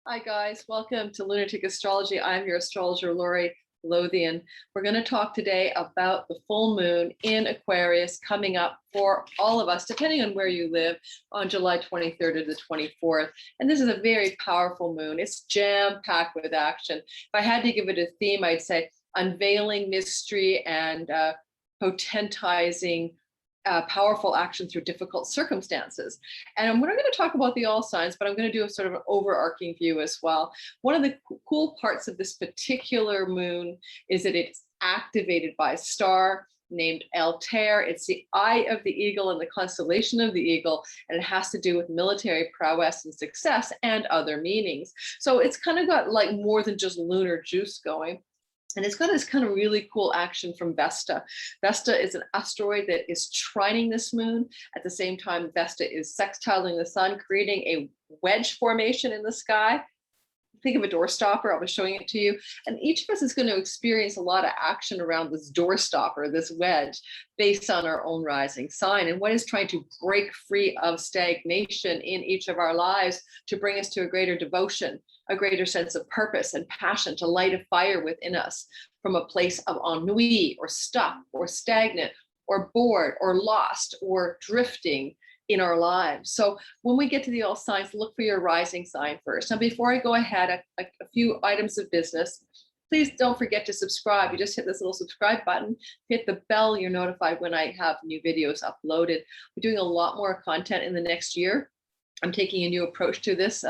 Hi guys, welcome to Lunatic Astrology. I'm your astrologer, Lori Lothian. We're going to talk today about the full moon in Aquarius coming up for all of us, depending on where you live, on July 23rd to the 24th. And this is a very powerful moon. It's jam-packed with action. If I had to give it a theme, I'd say unveiling mystery and potentizing powerful action through difficult circumstances. And we're not going to talk about the all signs, but I'm going to do a sort of an overarching view as well. One of the cool parts of this particular moon is that it's activated by a star named Altair. It's the eye of the eagle and the constellation of the eagle, and it has to do with military prowess and success and other meanings. So it's kind of got like more than just lunar juice going. And it's got this kind of really cool action from Vesta. Vesta is an asteroid that is trining this moon. At the same time, Vesta is sextiling the sun, creating a wedge formation in the sky. Think of a door stopper. I was showing it to you. And each of us is going to experience a lot of action around this door stopper, this wedge, based on our own rising sign and what is trying to break free of stagnation in each of our lives to bring us to a greater devotion, a greater sense of purpose and passion, to light a fire within us from a place of ennui or stuck or stagnant or bored or lost or drifting in our lives. So when we get to the all signs, look for your rising sign first. Now, before I go ahead, a few items of business. Please don't forget to subscribe. You just hit this little subscribe button, hit the bell, you're notified when I have new videos uploaded. We're doing a lot more content in the next year. I'm taking a new approach to this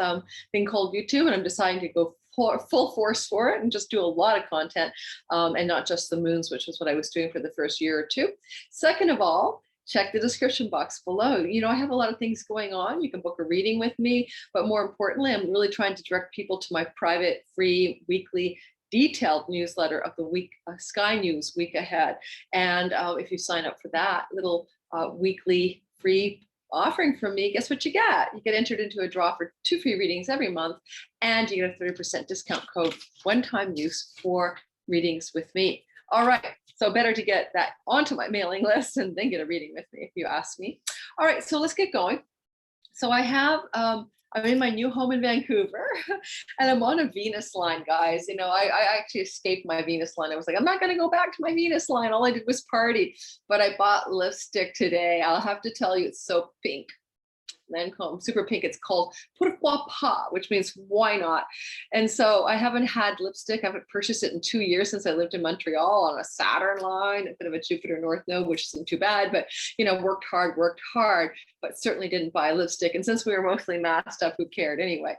thing called YouTube, and I'm deciding to go full force for it and just do a lot of content and not just the moons, which was what I was doing for the first year or two. Second of all, check the description box below. You know, I have a lot of things going on. You can book a reading with me, but more importantly, I'm really trying to direct people to my private, free, weekly, detailed newsletter of the week, Sky News week ahead. And if you sign up for that little weekly free offering from me, guess what you get? You get entered into a draw for 2 free readings every month, and you get a 30% discount code, one-time use for readings with me. All right, so better to get that onto my mailing list and then get a reading with me if you ask me. All right, so let's get going. So I have, I'm in my new home in Vancouver and I'm on a Venus line, guys. You know, I actually escaped my Venus line. I was like, I'm not going to go back to my Venus line. All I did was party, but I bought lipstick today. I'll have to tell you, it's so pink. Lancome, super pink. It's called Pourquoi Pas, which means why not? And so I haven't had lipstick. I haven't purchased it in 2 years since I lived in Montreal on a Saturn line, a bit of a Jupiter North node, which isn't too bad, but you know, worked hard, but certainly didn't buy lipstick. And since we were mostly masked up, who cared anyway?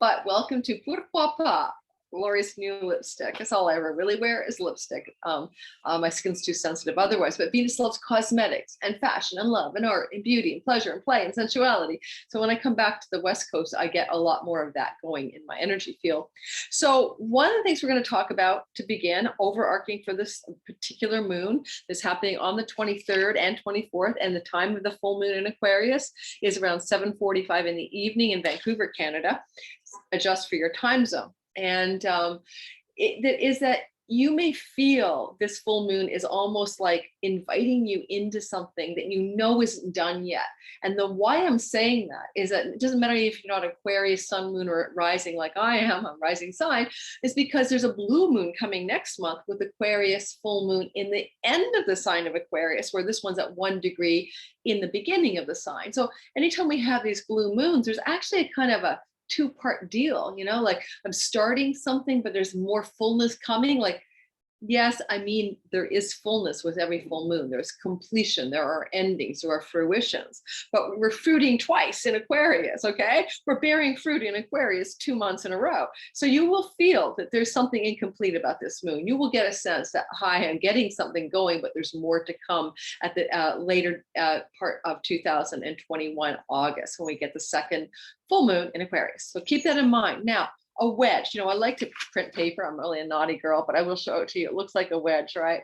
But welcome to Pourquoi Pas, Lori's new lipstick. That's all I ever really wear is lipstick. My skin's too sensitive otherwise, but Venus loves cosmetics and fashion and love and art and beauty and pleasure and play and sensuality. So when I come back to the West Coast, I get a lot more of that going in my energy field. So one of the things we're going to talk about to begin, overarching for this particular moon that's happening on the 23rd and 24th, and the time of the full moon in Aquarius is around 7:45 in the evening in Vancouver, Canada. Adjust for your time zone. And that is that you may feel this full moon is almost like inviting you into something that you know isn't done yet. And the why I'm saying that is that it doesn't matter if you're not Aquarius, sun, moon, or rising like I am, a rising sign, is because there's a blue moon coming next month with Aquarius full moon in the end of the sign of Aquarius, where this one's at 1 degree in the beginning of the sign. So anytime we have these blue moons, there's actually a kind of a two-part deal, you know, like I'm starting something, but there's more fullness coming. Like, yes, I mean, there is fullness with every full moon. There's completion, there are endings, there are fruitions, but we're fruiting twice in Aquarius, okay? We're bearing fruit in Aquarius 2 months in a row. So you will feel that there's something incomplete about this moon. You will get a sense that, hi, I'm getting something going, but there's more to come at the later part of 2021, August, when we get the second full moon in Aquarius. So keep that in mind. Now, a wedge, you know, I like to print paper. I'm really a naughty girl, but I will show it to you. It looks like a wedge, right?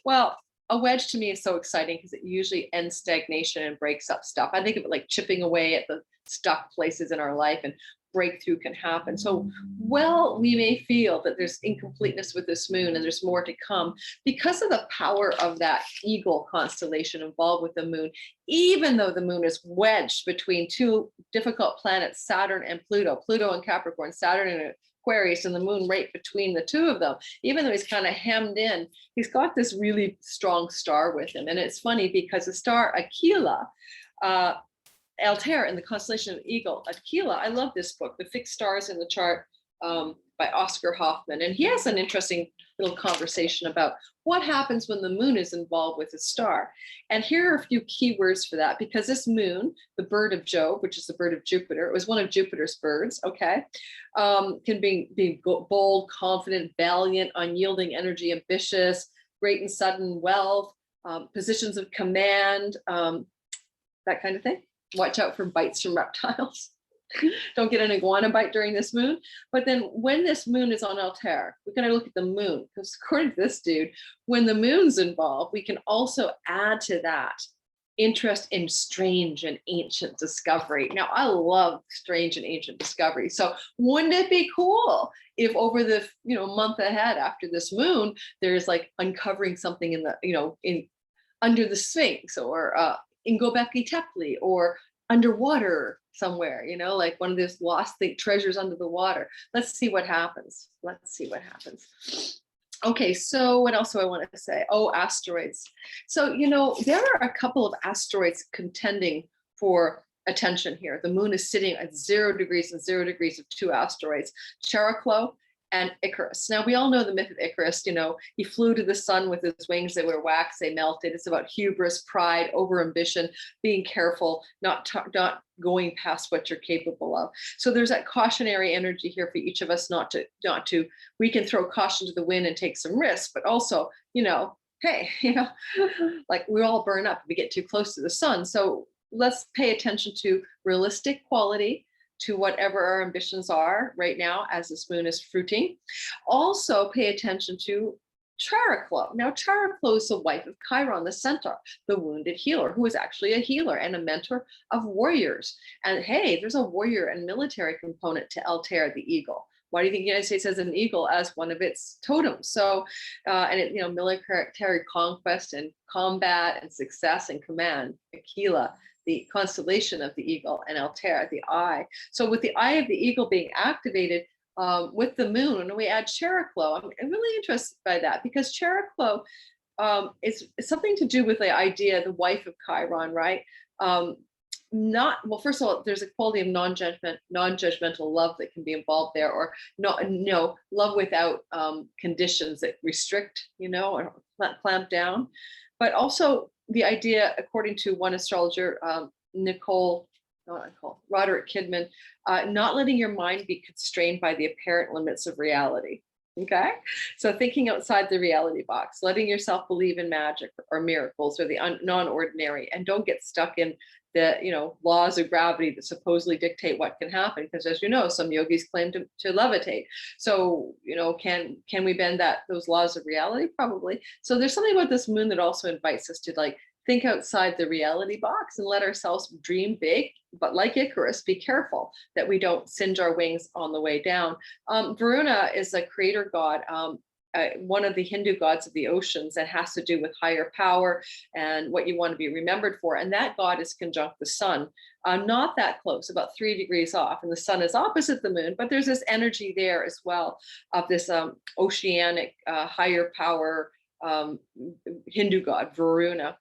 Well, a wedge to me is so exciting because it usually ends stagnation and breaks up stuff. I think of it like chipping away at the stuck places in our life and breakthrough can happen. So, well, we may feel that there's incompleteness with this moon and there's more to come because of the power of that Eagle constellation involved with the moon, even though the moon is wedged between two difficult planets, Saturn and Pluto and Capricorn, Saturn and Aquarius, and the moon right between the two of them. Even though he's kind of hemmed in, he's got this really strong star with him. And it's funny because the star Aquila, Altair in the constellation of Eagle, Aquila, I love this book, The Fixed Stars in the Chart, by Oscar Hoffman. And he has an interesting little conversation about what happens when the moon is involved with a star. And here are a few keywords for that, because this moon, the bird of Jove, which is the bird of Jupiter, it was one of Jupiter's birds, okay, can be bold, confident, valiant, unyielding energy, ambitious, great and sudden wealth, positions of command, that kind of thing. Watch out for bites from reptiles. Don't get an iguana bite during this moon. But then when this moon is on Altair, we're going to look at the moon, because according to this dude, when the moon's involved, we can also add to that interest in strange and ancient discovery. Now, I love strange and ancient discovery. So wouldn't it be cool if over the month ahead after this moon, there's like uncovering something in the, in under the Sphinx, or in Göbekli Tepe, or underwater somewhere, like one of those lost treasures under the water. Let's see what happens. Okay, so what else do I want to say? Oh, asteroids. So, there are a couple of asteroids contending for attention here. The moon is sitting at 0 degrees and 0 degrees of two asteroids, Charicklo and Icarus. Now, we all know the myth of Icarus. He flew to the sun with his wings. They were wax, they melted. It's about hubris, pride, overambition, being careful, not going past what you're capable of. So there's that cautionary energy here for each of us not to, we can throw caution to the wind and take some risks, but also, hey, like we all burn up if we get too close to the sun. So let's pay attention to realistic quality, to whatever our ambitions are right now as this moon is fruiting. Also pay attention to Charicklo. Now, Charicklo is the wife of Chiron, the centaur, the wounded healer, who is actually a healer and a mentor of warriors. And hey, there's a warrior and military component to Altair, the eagle. Why do you think the United States has an eagle as one of its totems? So, military conquest and combat and success and command, Aquila, the constellation of the eagle, and Altair, the eye. So with the eye of the eagle being activated with the moon, and we add Charicklo, I'm really interested by that, because Charicklo is something to do with the idea, the wife of Chiron, right? First of all, there's a quality of non-judgmental love that can be involved there, or love without conditions that restrict, or clamp down. But also the idea, according to one astrologer, Roderick Kidman, not letting your mind be constrained by the apparent limits of reality. Okay, so thinking outside the reality box, letting yourself believe in magic or miracles or the non-ordinary, and don't get stuck in the laws of gravity that supposedly dictate what can happen, because as you know, some yogis claim to levitate. So can we bend those laws of reality? Probably. So there's something about this moon that also invites us to think outside the reality box and let ourselves dream big, but like Icarus, be careful that we don't singe our wings on the way down. Varuna is a creator god, one of the Hindu gods of the oceans, that has to do with higher power and what you want to be remembered for. And that god is conjunct the sun, not that close, about 3 degrees off. And the sun is opposite the moon, but there's this energy there as well of this oceanic higher power Hindu god, Varuna.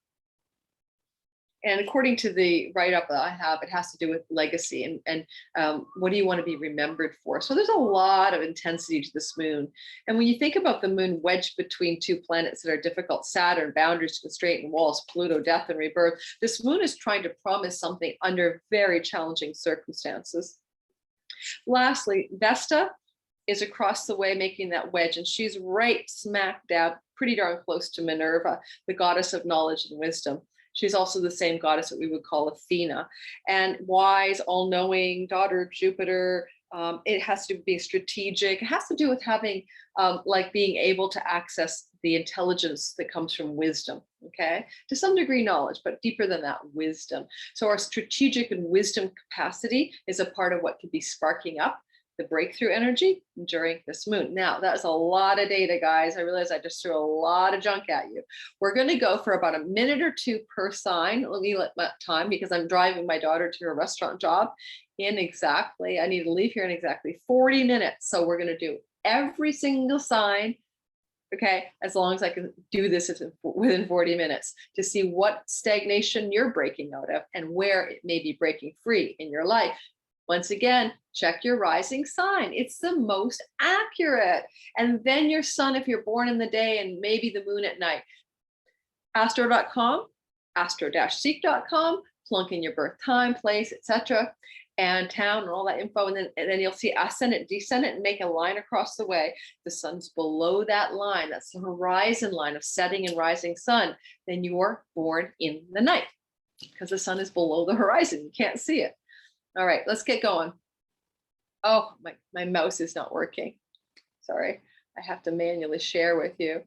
And according to the write-up that I have, it has to do with legacy and what do you want to be remembered for? So there's a lot of intensity to this moon. And when you think about the moon wedged between two planets that are difficult, Saturn, boundaries, constraint, and walls, Pluto, death and rebirth, this moon is trying to promise something under very challenging circumstances. Lastly, Vesta is across the way making that wedge, and she's right smack dab, pretty darn close to Minerva, the goddess of knowledge and wisdom. She's also the same goddess that we would call Athena. And wise, all-knowing, daughter of Jupiter. It has to be strategic. It has to do with having, like being able to access the intelligence that comes from wisdom, okay? To some degree knowledge, but deeper than that, wisdom. So our strategic and wisdom capacity is a part of what could be sparking up the breakthrough energy during this moon. Now, that's a lot of data, guys. I realize I just threw a lot of junk at you. We're going to go for about a minute or two per sign. Let me let that time because I'm driving my daughter to her restaurant job in exactly, I need to leave here in exactly 40 minutes. So we're going to do every single sign, okay, as long as I can do this within 40 minutes to see what stagnation you're breaking out of and where it may be breaking free in your life. Once again, check your rising sign. It's the most accurate. And then your sun, if you're born in the day, and maybe the moon at night. Astro.com, astro-seek.com, plunk in your birth time, place, etc., and town and all that info. And then you'll see ascendant, descendant, and make a line across the way. The sun's below that line. That's the horizon line of setting and rising sun. Then you're born in the night because the sun is below the horizon. You can't see it. All right, let's get going. Oh, my mouse is not working. Sorry, I have to manually share with you.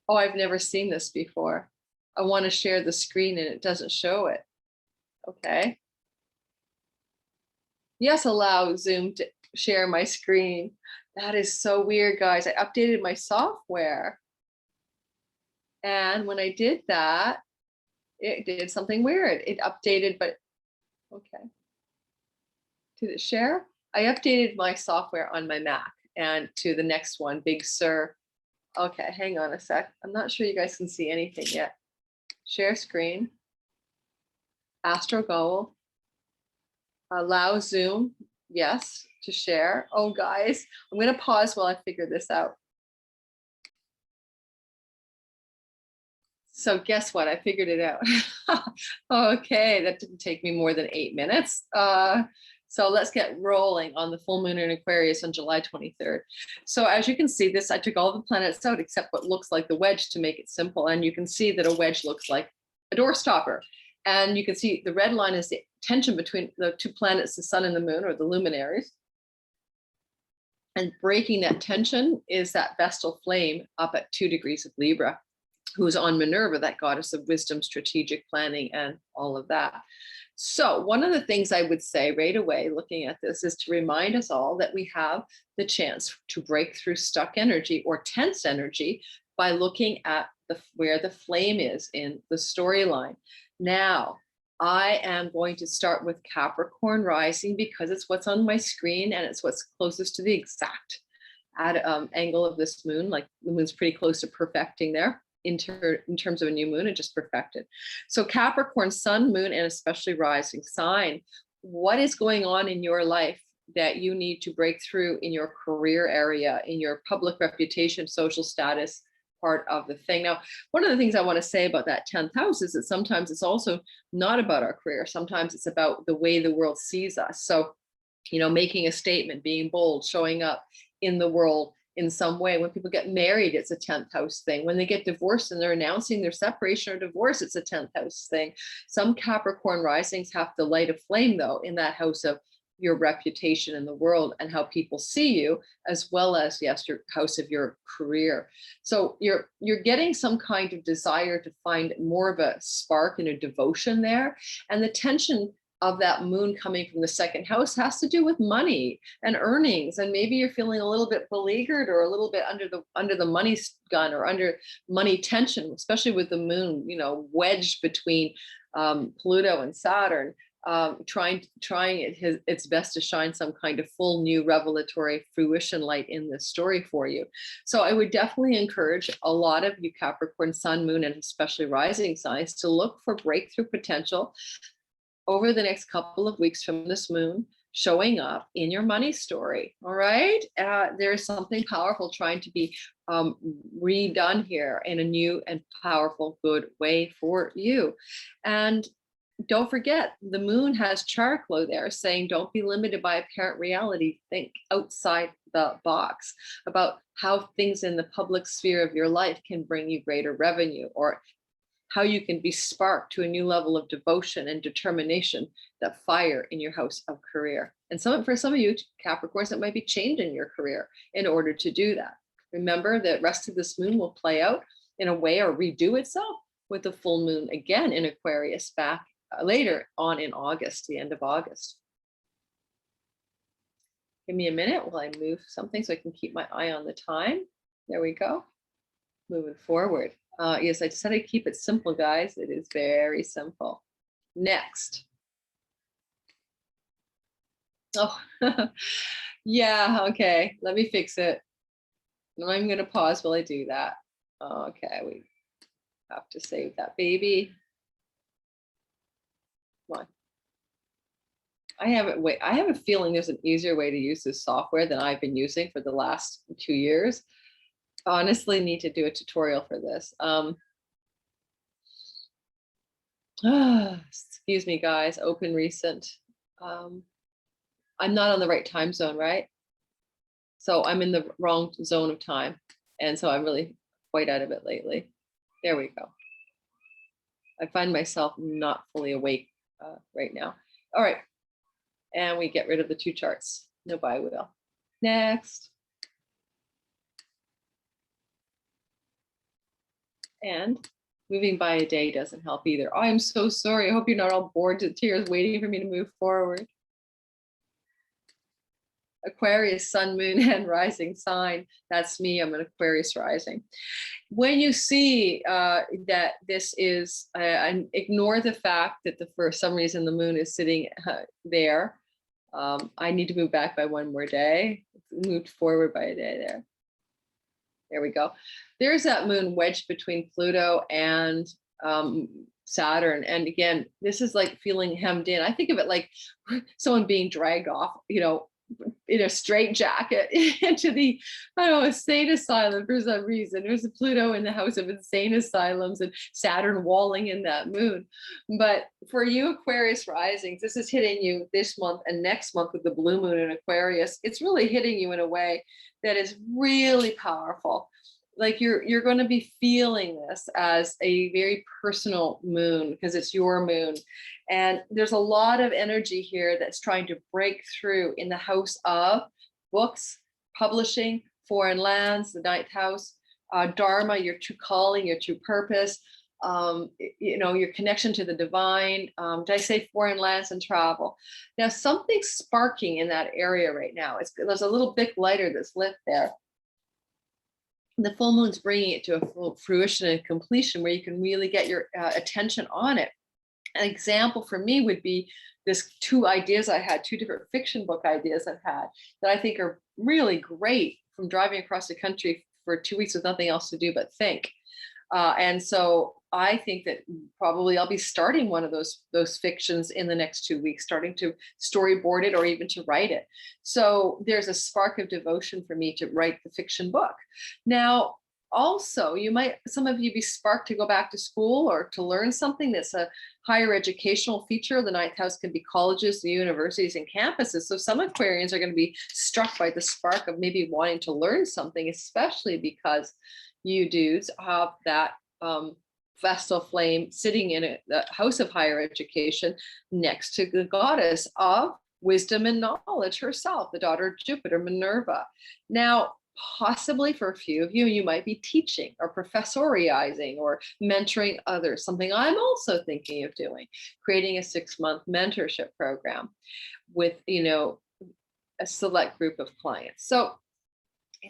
Oh, I've never seen this before. I want to share the screen and it doesn't show it. Okay. Yes, allow Zoom to share my screen. That is so weird, guys. I updated my software. And when I did that, it did something weird. It updated, but okay. Did it share? I updated my software on my Mac and to the next one, Big Sur. Okay, hang on a sec. I'm not sure you guys can see anything yet. Share screen. Astro Go. Allow Zoom, yes, to share. Oh, guys, I'm going to pause while I figure this out. So guess what? I figured it out. Okay, that didn't take me more than 8 minutes. So let's get rolling on the full moon in Aquarius on July 23rd. So as you can see this, I took all the planets out except what looks like the wedge to make it simple. And you can see that a wedge looks like a door stopper. And you can see the red line is the tension between the two planets, the sun and the moon, or the luminaries. And breaking that tension is that Vestal flame up at 2 degrees of Libra, who's on Minerva, that goddess of wisdom, strategic planning, and all of that. So one of the things I would say right away, looking at this, is to remind us all that we have the chance to break through stuck energy or tense energy by looking at where the flame is in the storyline. Now, I am going to start with Capricorn rising because it's what's on my screen and it's what's closest to the exact angle of this moon. Like the moon's pretty close to perfecting there in terms of a new moon, and just perfected. So Capricorn, sun, moon, and especially rising sign. What is going on in your life that you need to break through in your career area, in your public reputation, social status part of the thing? Now, one of the things I want to say about that 10th house is that sometimes it's also not about our career. Sometimes it's about the way the world sees us. So, you know, making a statement, being bold, showing up in the world in some way. When people get married, it's a 10th house thing. When they get divorced and they're announcing their separation or divorce, it's a 10th house thing. Some Capricorn risings have to light a flame, though, in that house of your reputation in the world and how people see you, as well as, yes, your house of your career. So you're getting some kind of desire to find more of a spark and a devotion there. And the tension of that moon coming from the second house has to do with money and earnings. And maybe you're feeling a little bit beleaguered or a little bit under the money gun or under money tension, especially with the moon, you know, wedged between Pluto and Saturn, trying its best to shine some kind of full new revelatory fruition light in this story for you. So I would definitely encourage a lot of you Capricorn, sun, moon, and especially rising signs to look for breakthrough potential over the next couple of weeks from this moon showing up in your money story. All right. There's something powerful trying to be redone here in a new and powerful, good way for you. And don't forget, the moon has Charicklo there saying, don't be limited by apparent reality. Think outside the box about how things in the public sphere of your life can bring you greater revenue or how you can be sparked to a new level of devotion and determination, that fire in your house of career. And for some of you Capricorns, it might be changing your career in order to do that. Remember that rest of this moon will play out in a way or redo itself with the full moon again in Aquarius back later on in August, the end of August. Give me a minute while I move something so I can keep my eye on the time. There we go. Moving forward. Yes, I decided to keep it simple, guys. It is very simple. Next. Oh, yeah, okay. Let me fix it. I'm going to pause while I do that. Okay, we have to save that baby. Come on. I have a feeling there's an easier way to use this software than I've been using for the last 2 years. Honestly, need to do a tutorial for this. Excuse me, guys. Open recent. I'm not on the right time zone, right? So I'm in the wrong zone of time. And so I'm really quite out of it lately. There we go. I find myself not fully awake right now. All right. And we get rid of the 2 charts. No by wheel. Next. And moving by a day doesn't help either. Oh, I'm so sorry. I hope you're not all bored to tears waiting for me to move forward. Aquarius, sun, moon, and rising sign. That's me. I'm an Aquarius rising. When you see that this is, and ignore the fact that for some reason the moon is sitting there. I need to move back by 1 more day. Moved forward by a day there. There we go. There's that moon wedged between Pluto and Saturn. And again, this is like feeling hemmed in. I think of it like someone being dragged off, in a straitjacket into the, I don't know, insane asylum for some reason. There's a Pluto in the house of insane asylums and Saturn walling in that moon. But for you Aquarius risings, this is hitting you this month and next month with the blue moon in Aquarius. It's really hitting you in a way that is really powerful. Like you're going to be feeling this as a very personal moon because it's your moon. And there's a lot of energy here that's trying to break through in the house of books, publishing, foreign lands, the 9th house, Dharma, your true calling, your true purpose, your connection to the divine. Did I say foreign lands and travel? Now something's sparking in that area right now. There's a little bit lighter that's lit there. The full moon's bringing it to a full fruition and completion where you can really get your attention on it. An example for me would be this 2 ideas I had, 2 different fiction book ideas I've had that I think are really great from driving across the country for 2 weeks with nothing else to do but think. And so I think that probably I'll be starting one of those fictions in the next 2 weeks, starting to storyboard it or even to write it. So there's a spark of devotion for me to write the fiction book. Now, also, some of you be sparked to go back to school or to learn something that's a higher educational feature. The 9th house can be colleges, the universities, and campuses. So some Aquarians are going to be struck by the spark of maybe wanting to learn something, especially because you dudes have that Vestal flame sitting in the house of higher education next to the goddess of wisdom and knowledge herself, the daughter of Jupiter, Minerva. Now, possibly for a few of you, you might be teaching or professorizing or mentoring others, something I'm also thinking of doing, creating a 6-month mentorship program with, a select group of clients. So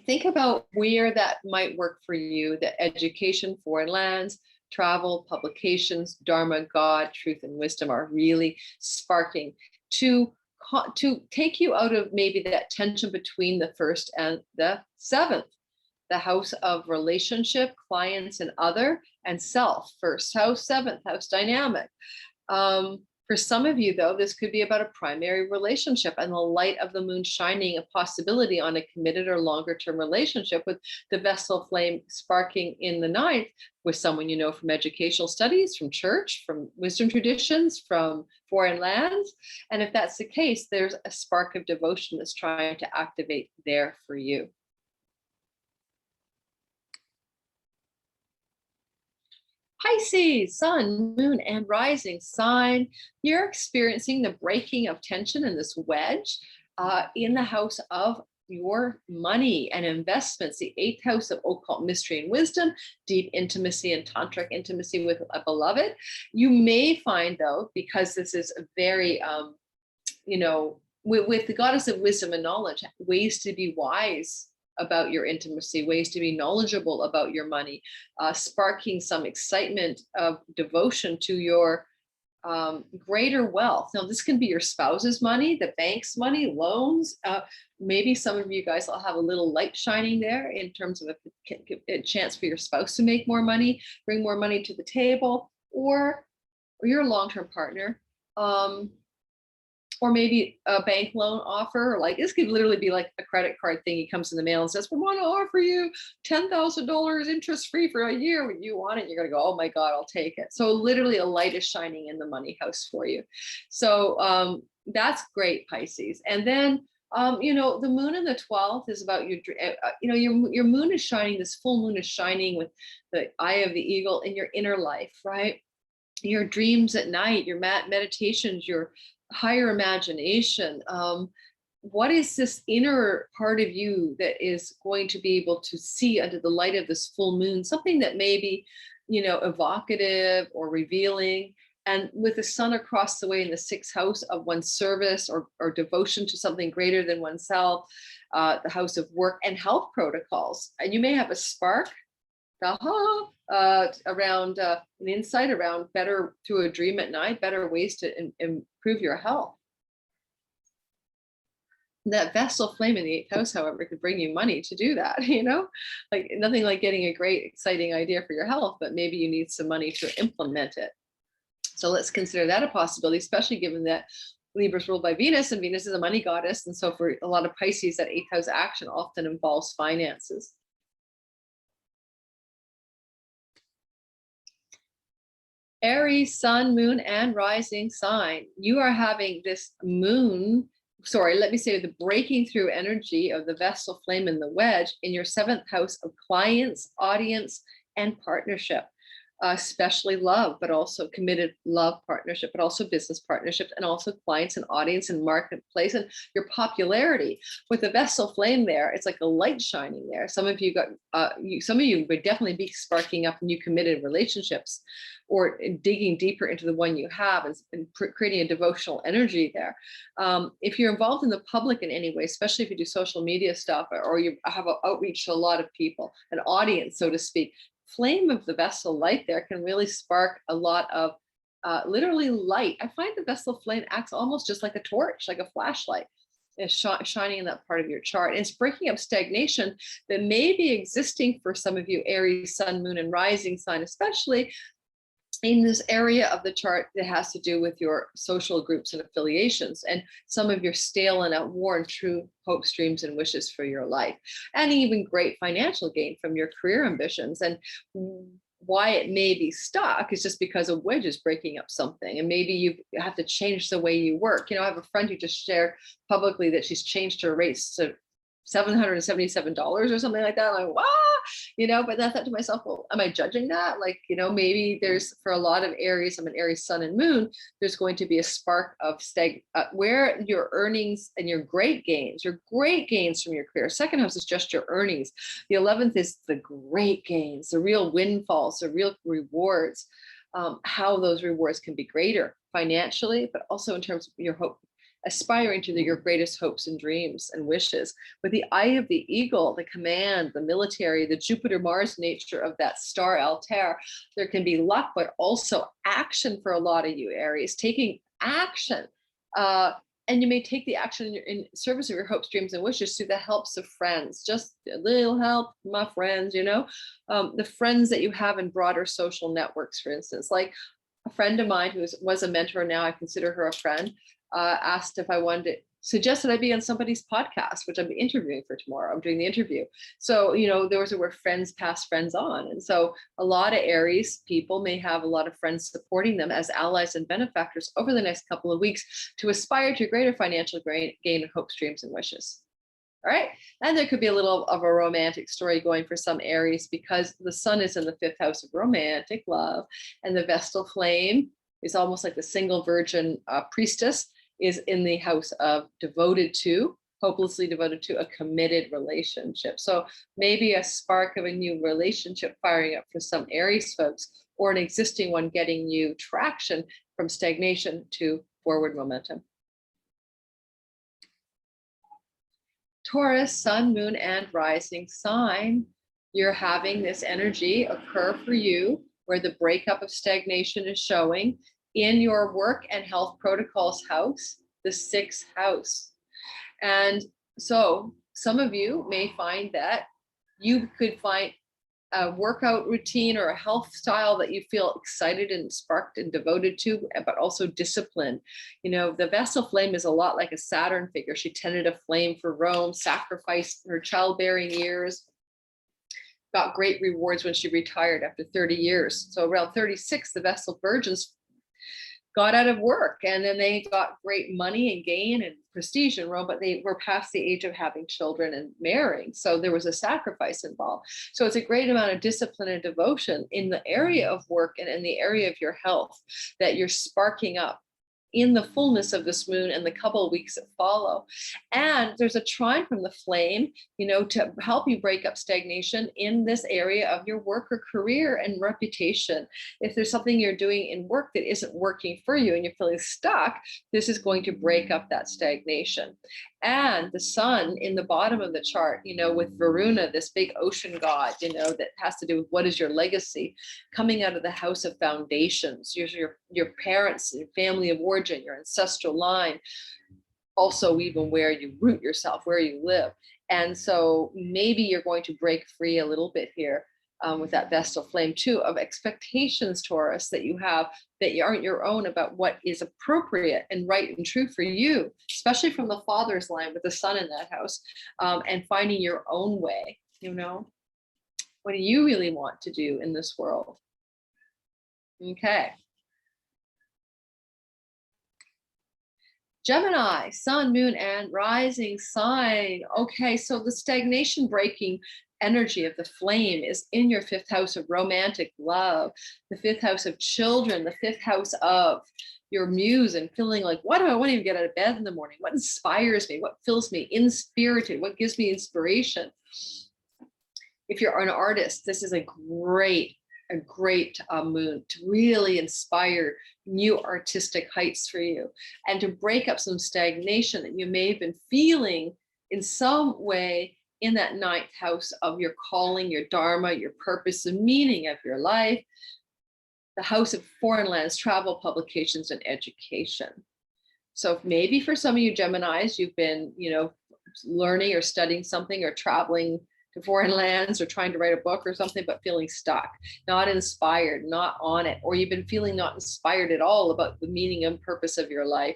think about where that might work for you, the education, foreign lands, travel, publications, Dharma, God, truth, and wisdom are really sparking to take you out of maybe that tension between the 1st and the 7th, the house of relationship, clients and other, and self, 1st house, 7th house dynamic. For some of you, though, this could be about a primary relationship and the light of the moon shining a possibility on a committed or longer term relationship with the Vestal flame sparking in the 9th with someone you know from educational studies, from church, from wisdom traditions, from foreign lands. And if that's the case, there's a spark of devotion that's trying to activate there for you. Pisces, sun, moon, and rising sign. You're experiencing the breaking of tension in this wedge in the house of your money and investments, the eighth house of occult mystery and wisdom, deep intimacy and tantric intimacy with a beloved. You may find, though, because this is a very, with the goddess of wisdom and knowledge, ways to be wise about your intimacy, ways to be knowledgeable about your money, sparking some excitement of devotion to your greater wealth. Now, this can be your spouse's money, the bank's money, loans. Maybe some of you guys will have a little light shining there in terms of a chance for your spouse to make more money, bring more money to the table, or your long-term partner. Or maybe a bank loan offer. Like this could literally be like a credit card thing. He comes in the mail and says, we want to offer you $10,000 interest free for a year. When you want it, you're going to go, oh my God, I'll take it. So literally a light is shining in the money house for you. So that's great, Pisces. And then, the moon in the 12th is about your moon is shining, this full moon is shining with the eye of the eagle in your inner life, right? Your dreams at night, your meditations, your higher imagination. What is this inner part of you that is going to be able to see under the light of this full moon, something that may be, evocative or revealing, and with the sun across the way in the sixth house of one's service or devotion to something greater than oneself, the house of work and health protocols. And you may have a spark around an insight around better through a dream at night, better ways to improve your health. That Vestal flame in the eighth house, however, could bring you money to do that, like nothing like getting a great, exciting idea for your health, but maybe you need some money to implement it. So let's consider that a possibility, especially given that Libra is ruled by Venus, and Venus is a money goddess. And so for a lot of Pisces, that eighth house action often involves finances. Aries, sun, moon, and rising sign. You are having this moon, the breaking through energy of the Vestal flame in the wedge in your seventh house of clients, audience, and partnership. Especially love, but also committed love partnership, but also business partnerships, and also clients and audience and marketplace, and your popularity with the Vestal flame there. It's like a light shining there. Some of you would definitely be sparking up new committed relationships, or digging deeper into the one you have and creating a devotional energy there. If you're involved in the public in any way, especially if you do social media stuff, or you have an outreach to a lot of people, an audience, so to speak, flame of the Vestal light there can really spark a lot of literally light. I find the Vestal flame acts almost just like a torch, like a flashlight. It's shining in that part of your chart. And it's breaking up stagnation that may be existing for some of you, Aries, sun, moon, and rising sign, especially in this area of the chart that has to do with your social groups and affiliations, and some of your stale and outworn true hopes, dreams, and wishes for your life, and even great financial gain from your career ambitions. And why it may be stuck is just because a wedge is breaking up something, and maybe you have to change the way you work. I have a friend who just shared publicly that she's changed her rates to $777 or something like that. I'm like, wow, but I thought to myself, well, am I judging that? Like, maybe there's, for a lot of Aries, I'm an Aries sun and moon, there's going to be a spark of where your earnings and your great gains from your career. Second house is just your earnings. The 11th is the great gains, the real windfalls, the real rewards, how those rewards can be greater financially, but also in terms of your hope, aspiring to your greatest hopes and dreams and wishes. With the eye of the eagle, the command, the military, the Jupiter-Mars nature of that star Altair, there can be luck, but also action for a lot of you, Aries, taking action. And you may take the action in service of your hopes, dreams, and wishes through the helps of friends. Just a little help, my friends, the friends that you have in broader social networks, for instance. Like a friend of mine who was a mentor, now I consider her a friend, asked if I suggested I be on somebody's podcast, which I'm interviewing for tomorrow. I'm doing the interview. So, there was a word, friends pass friends on. And so a lot of Aries people may have a lot of friends supporting them as allies and benefactors over the next couple of weeks to aspire to greater financial gain and hopes, dreams, and wishes. All right. And there could be a little of a romantic story going for some Aries because the sun is in the 5th house of romantic love. And the Vestal flame is almost like the single virgin priestess is in the house of devoted to, hopelessly devoted to a committed relationship. So maybe a spark of a new relationship firing up for some Aries folks, or an existing one getting you traction from stagnation to forward momentum. Taurus, sun, moon, and rising sign, you're having this energy occur for you where the breakup of stagnation is showing in your work and health protocols house, the 6th house. And so some of you may find that you could find a workout routine or a health style that you feel excited and sparked and devoted to, but also disciplined. You know, the Vestal flame is a lot like a Saturn figure. She tended a flame for Rome, sacrificed her childbearing years, got great rewards when she retired after 30 years. So around 36, the Vestal virgins got out of work, and then they got great money and gain and prestige in Rome, but they were past the age of having children and marrying. So there was a sacrifice involved. So it's a great amount of discipline and devotion in the area of work and in the area of your health that you're sparking up in the fullness of this moon and the couple of weeks that follow. And there's a trine from the flame, you know, to help you break up stagnation in this area of your work or career and reputation. If there's something you're doing in work that isn't working for you and you're feeling stuck, this is going to break up that stagnation. And the sun in the bottom of the chart, you know, with Varuna, this big ocean god, you know, that has to do with what is your legacy, coming out of the house of foundations, your parents, your family of origin, your ancestral line, also even where you root yourself, where you live. And so maybe you're going to break free a little bit here with that Vestal flame too, of expectations, Taurus, that you have that aren't your own about what is appropriate and right and true for you, especially from the father's line with the sun in that house, and finding your own way, you know, what do you really want to do in this world? Okay. Gemini, sun, moon, and rising sign. Okay, so the stagnation breaking energy of the flame is in your 5th house of romantic love, the 5th house of children, the 5th house of your muse and feeling like, what do I want to even get out of bed in the morning? What inspires me? What fills me inspirited? What gives me inspiration? If you're an artist, this is a great moon to really inspire new artistic heights for you and to break up some stagnation that you may have been feeling in some way in that 9th house of your calling, your dharma, your purpose, the meaning of your life, the house of foreign lands, travel, publications, and education. So maybe for some of you Geminis, you've been, you know, learning or studying something or traveling to foreign lands or trying to write a book or something, but feeling stuck, not inspired, not on it, or you've been feeling not inspired at all about the meaning and purpose of your life.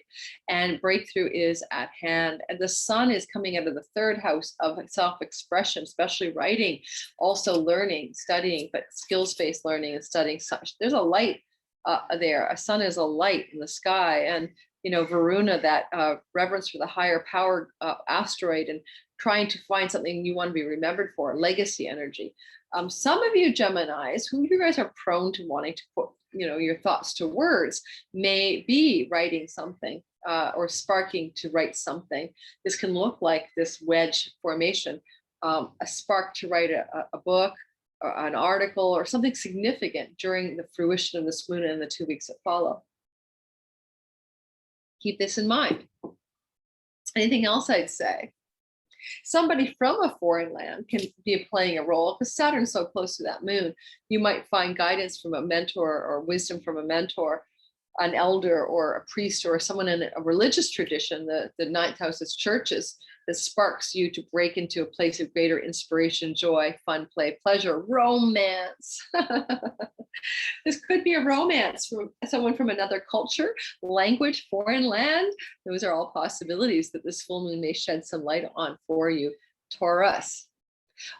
And breakthrough is at hand. And the sun is coming out of the 3rd house of self-expression, especially writing, also learning, studying, but skills-based learning and studying. Such there's a light there. A sun is a light in the sky. And you know, Varuna, that reverence for the higher power asteroid, and trying to find something you want to be remembered for, legacy energy. Some of you Geminis, who you guys are prone to wanting to put, you know, your thoughts to words, may be writing something or sparking to write something. This can look like this wedge formation, a spark to write a book, or an article, or something significant during the fruition of this moon and the 2 weeks that follow. Keep this in mind. Anything else I'd say? Somebody from a foreign land can be playing a role because Saturn's so close to that moon. You might find guidance from a mentor or wisdom from a mentor, an elder or a priest or someone in a religious tradition, the 9th house is churches, that sparks you to break into a place of greater inspiration, joy, fun, play, pleasure, romance. This could be a romance from someone from another culture, language, foreign land. Those are all possibilities that this full moon may shed some light on for you, Taurus.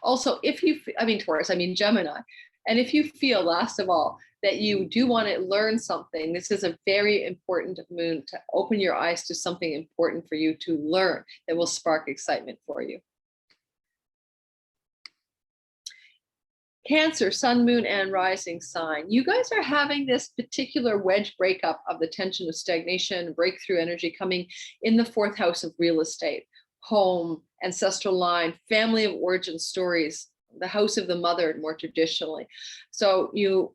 Also, Taurus, Gemini. And if you feel, last of all, that you do want to learn something, this is a very important moon to open your eyes to something important for you to learn that will spark excitement for you. Cancer, sun, moon, and rising sign. You guys are having this particular wedge breakup of the tension of stagnation, breakthrough energy coming in the fourth house of real estate, home, ancestral line, family of origin stories, the house of the mother more traditionally. So you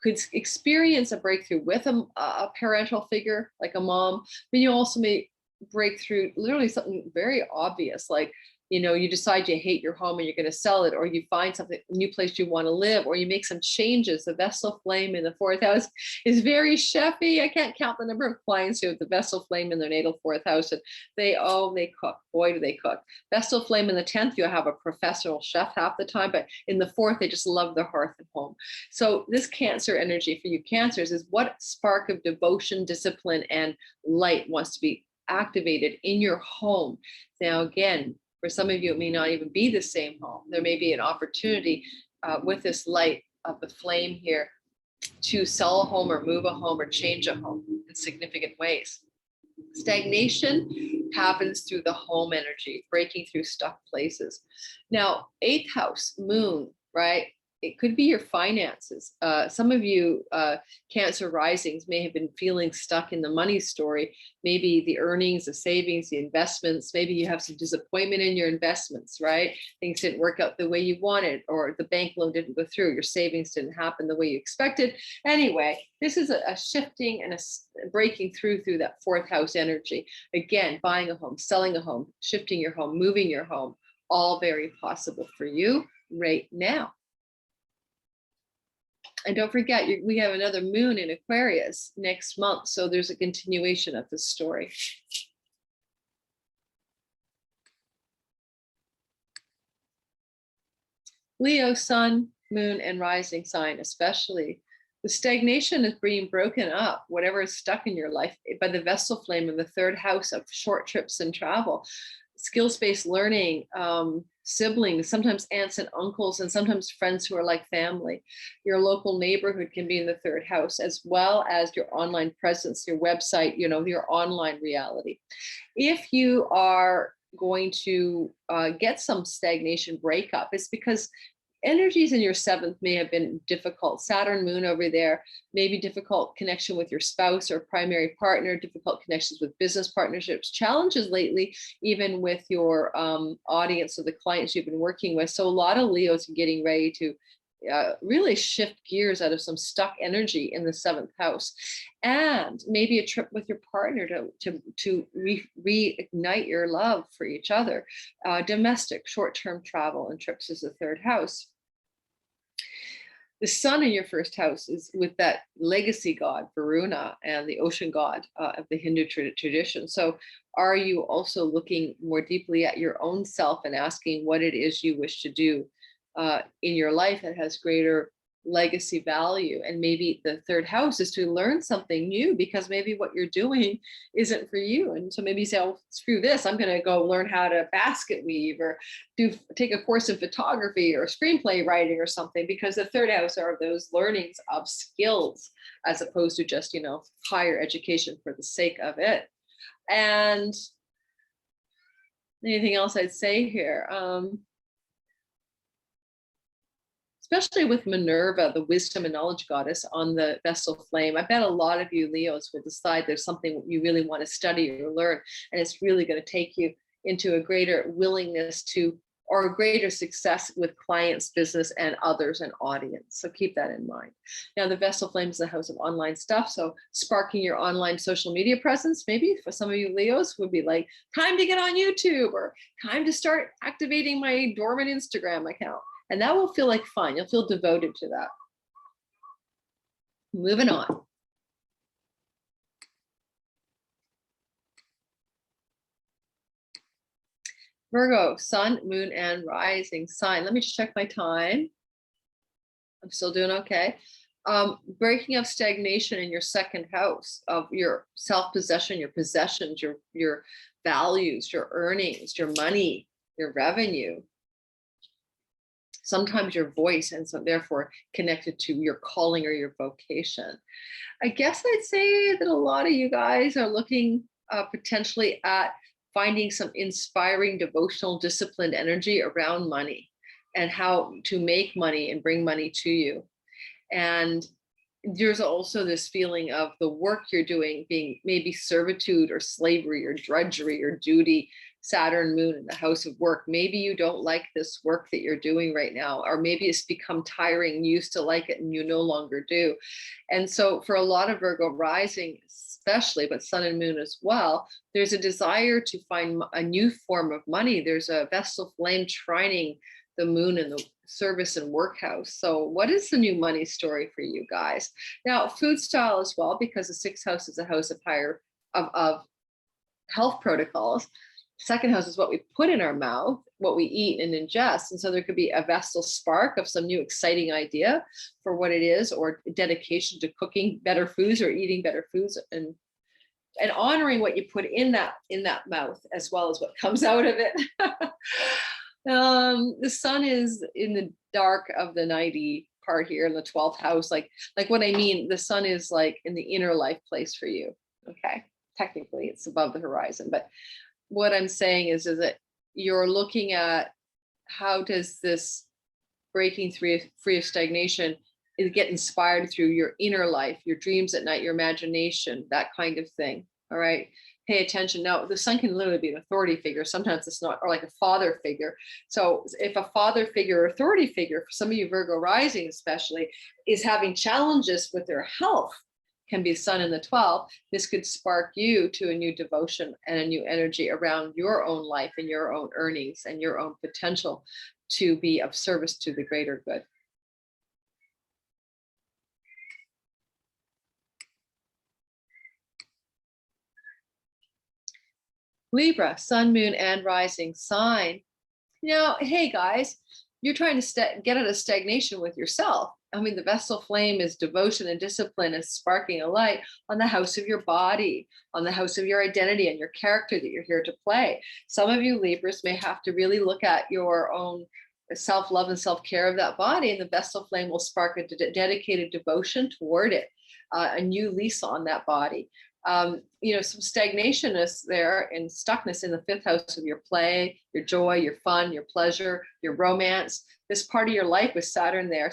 could experience a breakthrough with a parental figure like a mom, but you also may break through literally something very obvious, like you decide you hate your home and you're going to sell it, or you find something, a new place you want to live, or you make some changes. The vessel flame in the fourth house is very chefy. I can't count the number of clients who have the vessel flame in their natal fourth house, and they cook. Boy, do they cook. Vessel flame in the 10th, you have a professional chef half the time, but in the fourth, they just love the hearth and home. So this Cancer energy for you Cancers is what spark of devotion, discipline, and light wants to be activated in your home. Now, again, for some of you, it may not even be the same home. There may be an opportunity with this light of the flame here to sell a home or move a home or change a home in significant ways. Stagnation happens through the home energy, breaking through stuck places. Now, 8th house, moon, right? It could be your finances. Some of you Cancer risings may have been feeling stuck in the money story, maybe the earnings, the savings, the investments. Maybe you have some disappointment in your investments, right? Things didn't work out the way you wanted, or the bank loan didn't go through, your savings didn't happen the way you expected. Anyway, this is a shifting and a breaking through that fourth house energy. Again, buying a home, selling a home, shifting your home, moving your home, all very possible for you right now. And don't forget, we have another moon in Aquarius next month. So there's a continuation of this story. Leo, sun, moon, and rising sign, especially. The stagnation is being broken up, whatever is stuck in your life, by the vessel flame in the 3rd house of short trips and travel. Skills-based learning, siblings, sometimes aunts and uncles, and sometimes friends who are like family. Your local neighborhood can be in the 3rd house, as well as your online presence, your website, your online reality. If you are going to get some stagnation breakup, it's because energies in your 7th may have been difficult. Saturn, moon over there, maybe difficult connection with your spouse or primary partner, difficult connections with business partnerships, challenges lately, even with your audience or the clients you've been working with. So a lot of Leos are getting ready to really shift gears out of some stuck energy in the 7th house, and maybe a trip with your partner to reignite your love for each other. Domestic, short-term travel and trips is the 3rd house. The sun in your 1st house is with that legacy god, Varuna, and the ocean god of the Hindu tradition. So are you also looking more deeply at your own self and asking what it is you wish to do in your life that has greater legacy value? And maybe the 3rd house is to learn something new, because maybe what you're doing isn't for you. And so maybe you say, oh, screw this, I'm going to go learn how to basket weave, or take a course in photography or screenplay writing or something, because the 3rd house are those learnings of skills, as opposed to just, higher education for the sake of it. And anything else I'd say here? Especially with Minerva, the wisdom and knowledge goddess on the vessel flame. I bet a lot of you Leos will decide there's something you really want to study or learn, and it's really going to take you into a greater willingness to, or a greater success with clients, business, and others, and audience. So keep that in mind. Now, the vessel flame is the house of online stuff. So sparking your online social media presence, maybe for some of you Leos would be like, time to get on YouTube, or time to start activating my dormant Instagram account. And that will feel like fun. You'll feel devoted to that. Moving on. Virgo, sun, moon, and rising sign. Let me just check my time. I'm still doing okay. Breaking up stagnation in your 2nd house of your self-possession, your possessions, your values, your earnings, your money, your revenue. Sometimes your voice, and so therefore connected to your calling or your vocation. I guess I'd say that a lot of you guys are looking potentially at finding some inspiring, devotional, disciplined energy around money. and how to make money and bring money to you. And there's also this feeling of the work you're doing being maybe servitude or slavery or drudgery or duty. Saturn moon in the house of work. Maybe you don't like this work that you're doing right now, or maybe it's become tiring. You used to like it and you no longer do. And so for a lot of Virgo rising, especially, but sun and moon as well, there's a desire to find a new form of money. There's a Vestal flame trining the moon in the service and work house. So what is the new money story for you guys? Now, food style as well, because the sixth house is a house of higher of health protocols. Second house is what we put in our mouth, what we eat and ingest. And so there could be a Vestal spark of some new exciting idea for what it is, or dedication to cooking better foods or eating better foods, and honoring what you put in that mouth as well as what comes out of it. The sun is in the dark of the nighty part here in the 12th house. Like what I mean, the sun is like in the inner life place for you. Okay. Technically it's above the horizon, but what I'm saying is that you're looking at how does this breaking free of stagnation get inspired through your inner life, your dreams at night, your imagination, that kind of thing. All right. Pay attention. Now, the sun can literally be an authority figure. Sometimes it's not, or like a father figure. So if a father figure or authority figure, for some of you Virgo rising especially, is having challenges with their health, can be sun in the 12th, this could spark you to a new devotion and a new energy around your own life and your own earnings and your own potential to be of service to the greater good. Libra, sun, moon, and rising sign. Hey guys, you're trying to get out of stagnation with yourself. I mean, the Vestal flame is devotion and discipline and sparking a light on the house of your body, on the house of your identity and your character that you're here to play. Some of you Libras may have to really look at your own self-love and self-care of that body, and the Vestal flame will spark a dedicated devotion toward it, a new lease on that body. Some stagnation is there and stuckness in the 5th house of your play, your joy, your fun, your pleasure, your romance. This part of your life with Saturn there,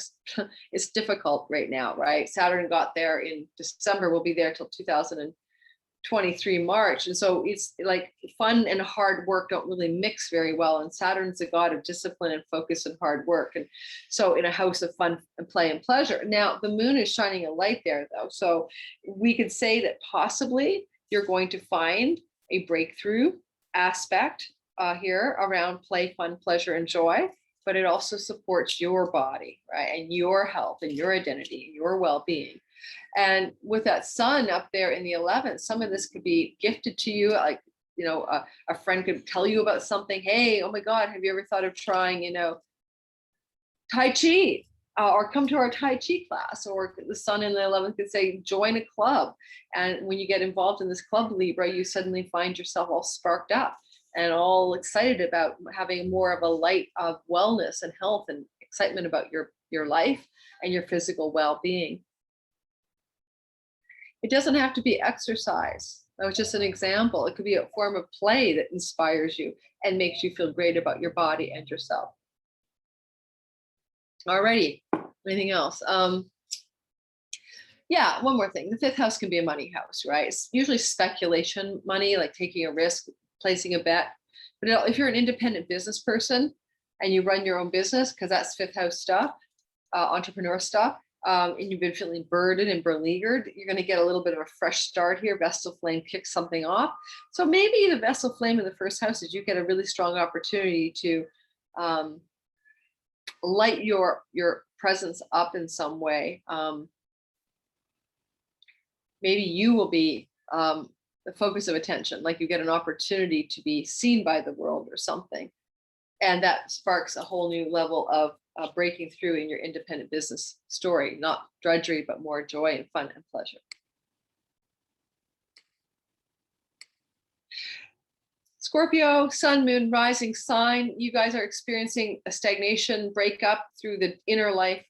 it's difficult right now, right? Saturn got there in December, will be there till 2023 March. And so it's like fun and hard work don't really mix very well. And Saturn's the god of discipline and focus and hard work. And so in a house of fun and play and pleasure. Now the moon is shining a light there though. So we could say that possibly you're going to find a breakthrough aspect here around play, fun, pleasure, and joy. But it also supports your body, right? And your health and your identity, and your well-being. And with that sun up there in the 11th, some of this could be gifted to you. Like, a friend could tell you about something. Hey, oh my God, have you ever thought of trying, Tai Chi? Or come to our Tai Chi class. Or the sun in the 11th could say, join a club. And when you get involved in this club, Libra, you suddenly find yourself all sparked up and all excited about having more of a light of wellness and health and excitement about your life and your physical well-being. It doesn't have to be exercise. That was just an example. It could be a form of play that inspires you and makes you feel great about your body and yourself. Alrighty, anything else? Yeah, one more thing. The 5th house can be a money house, right? It's usually speculation money, like taking a risk, placing a bet. But if you're an independent business person and you run your own business, because that's 5th house stuff, entrepreneur stuff, and you've been feeling burdened and beleaguered, you're going to get a little bit of a fresh start here. Vestal flame kicks something off. So maybe the Vestal flame in the 1st house is you get a really strong opportunity to light your presence up in some way. Maybe you will be the focus of attention, like you get an opportunity to be seen by the world or something. And that sparks a whole new level of breaking through in your independent business story, not drudgery, but more joy and fun and pleasure. Scorpio, sun, moon, rising sign. You guys are experiencing a stagnation, breakup through the inner life,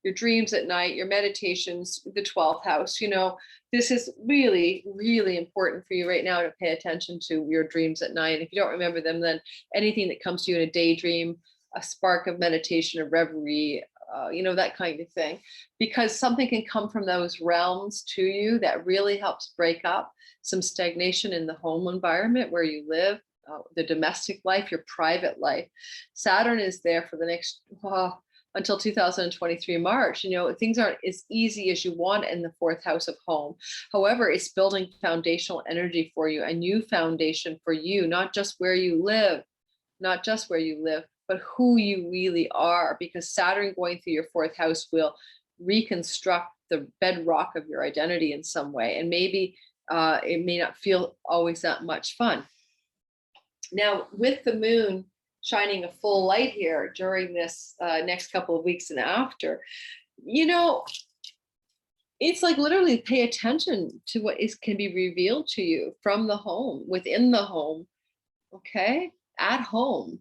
your dreams at night, your meditations, the 12th house. This is really, really important for you right now to pay attention to your dreams at night. If you don't remember them, then anything that comes to you in a daydream, a spark of meditation or reverie, that kind of thing, because something can come from those realms to you that really helps break up some stagnation in the home environment where you live, the domestic life, your private life. Saturn is there for the next, until 2023 March. Things aren't as easy as you want in the fourth house of home. However, it's building foundational energy for you, a new foundation for you, not just where you live, but who you really are, because Saturn going through your fourth house will reconstruct the bedrock of your identity in some way. And maybe it may not feel always that much fun. Now, with the moon shining a full light here during this next couple of weeks and after, it's like literally pay attention to what can be revealed to you from the home, within the home, okay, at home.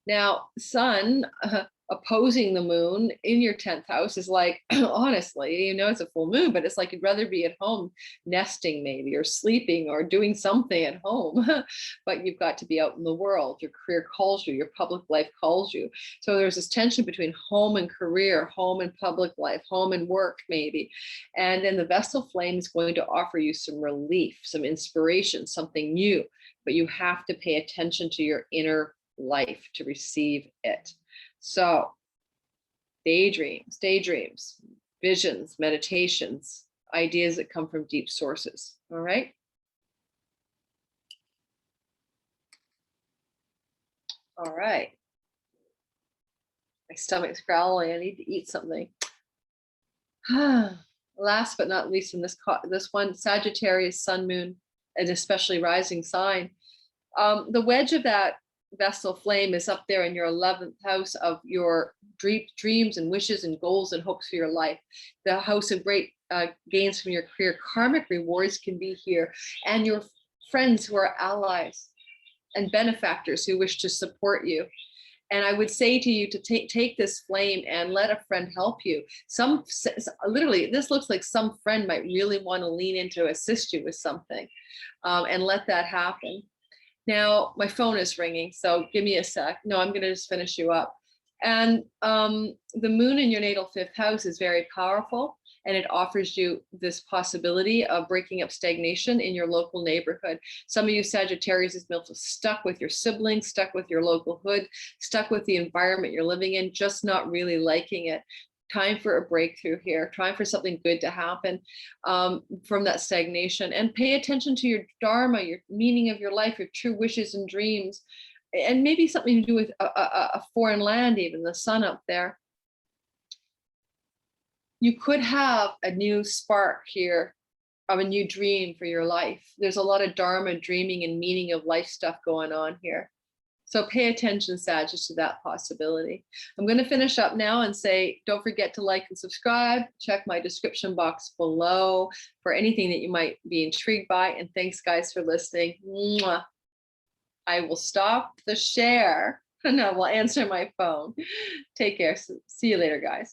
Now, Sun opposing the moon in your 10th house is like, honestly, it's a full moon, but it's like you'd rather be at home nesting maybe, or sleeping, or doing something at home, but you've got to be out in the world. Your career calls you, your public life calls you. So there's this tension between home and career, home and public life, home and work maybe. And then the Vesta flame is going to offer you some relief, some inspiration, something new, but you have to pay attention to your inner life to receive it. So daydreams, visions, meditations, ideas that come from deep sources. All right. All right. My stomach's growling. I need to eat something. Last but not least in this one, Sagittarius, sun, moon, and especially rising sign. The wedge of that Vestal flame is up there in your 11th house of your dreams and wishes and goals and hopes for your life. The house of great gains from your career. Karmic rewards can be here, and your friends who are allies and benefactors who wish to support you. And I would say to you to take this flame and let a friend help you. Literally, this looks like some friend might really want to lean in to assist you with something, and let that happen. Now, my phone is ringing, so give me a sec. No, I'm going to just finish you up. And the moon in your natal 5th house is very powerful, and it offers you this possibility of breaking up stagnation in your local neighborhood. Some of you Sagittarius has been stuck with your siblings, stuck with your local hood, stuck with the environment you're living in, just not really liking it. Time for a breakthrough here, time for something good to happen from that stagnation. And pay attention to your dharma, your meaning of your life, your true wishes and dreams, and maybe something to do with a foreign land, even the sun up there. You could have a new spark here of a new dream for your life. There's a lot of dharma, dreaming, and meaning of life stuff going on here. So pay attention, Sagittarius, to that possibility. I'm going to finish up now and say, don't forget to like and subscribe. Check my description box below for anything that you might be intrigued by. And thanks, guys, for listening. Mwah. I will stop the share and I will answer my phone. Take care. See you later, guys.